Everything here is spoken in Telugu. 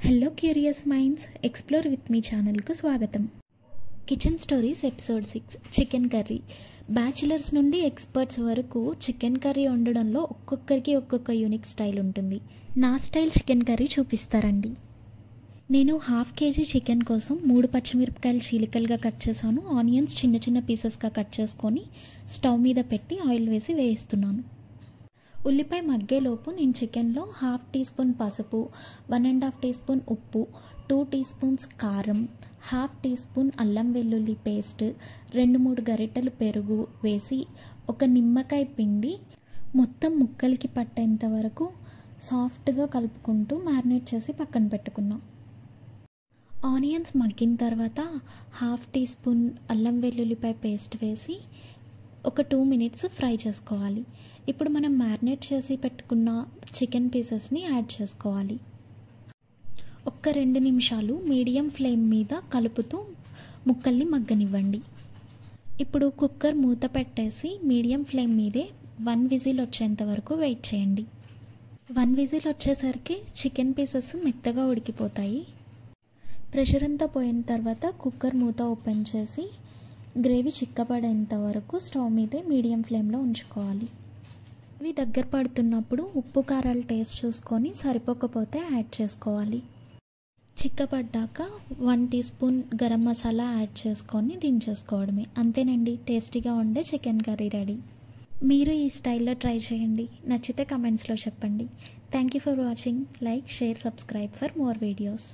Hello curious minds explore with me ఛానల్కు స్వాగతం. Kitchen stories episode 6 chicken curry. Bachelors నుండి ఎక్స్పర్ట్స్ వరకు చికెన్ కర్రీ వండడంలో ఒక్కొక్కరికి ఒక్కొక్క యూనిక్ స్టైల్ ఉంటుంది. నా స్టైల్ చికెన్ కర్రీ చూపిస్తారండి. నేను 1/2 kg చికెన్ కోసం 3 పచ్చిమిరపకాయలు చీలికలుగా కట్ చేశాను. ఆనియన్స్ చిన్న చిన్న పీసెస్గా కట్ చేసుకొని స్టవ్ మీద పెట్టి ఆయిల్ వేసి వేయిస్తున్నాను. ఉల్లిపాయ మగ్గేలోపు నేను చికెన్లో 1/2 టీ స్పూన్ పసుపు, 1.5 టీ స్పూన్ ఉప్పు, 2 టీ స్పూన్స్ కారం, 1/2 టీ స్పూన్ అల్లం వెల్లుల్లి పేస్ట్, 2-3 గరిటెలు పెరుగు వేసి ఒక నిమ్మకాయ పిండి మొత్తం ముక్కలకి పట్టేంత వరకు సాఫ్ట్గా కలుపుకుంటూ మ్యారినేట్ చేసి పక్కన పెట్టుకున్నాం. ఆనియన్స్ మగ్గిన తర్వాత 1/2 టీ స్పూన్ అల్లం వెల్లుల్లిపాయ పేస్ట్ వేసి ఒక 2 మినిట్స్ ఫ్రై చేసుకోవాలి. ఇప్పుడు మనం మ్యారినేట్ చేసి పెట్టుకున్న చికెన్ పీసెస్ని యాడ్ చేసుకోవాలి. ఒక్క 2 నిమిషాలు మీడియం ఫ్లేమ్ మీద కలుపుతూ ముక్కల్ని మగ్గనివ్వండి. ఇప్పుడు కుక్కర్ మూత పెట్టేసి మీడియం ఫ్లేమ్ మీదే 1 విజిల్ వచ్చేంత వరకు వెయిట్ చేయండి. 1 విజిల్ వచ్చేసరికి చికెన్ పీసెస్ మెత్తగా ఉడికిపోతాయి. ప్రెషర్ అంతా పోయిన తర్వాత కుక్కర్ మూత ఓపెన్ చేసి గ్రేవీ చిక్కబడేంత వరకు స్టవ్ మీదే మీడియం ఫ్లేమ్లో ఉంచుకోవాలి. ఇవి దగ్గర పడుతున్నప్పుడు ఉప్పు కారాలు టేస్ట్ చూసుకొని సరిపోకపోతే యాడ్ చేసుకోవాలి. చిక్కబడ్డాక 1 teaspoon garam masala add చేసుకొని దించేసుకోవడమే. అంతేనండి, టేస్టీగా ఉండే చికెన్ కర్రీ రెడీ. మీరు ఈ స్టైల్లో ట్రై చేయండి. నచ్చితే కమెంట్స్లో చెప్పండి. Thank you for watching. Like, share, subscribe for more videos.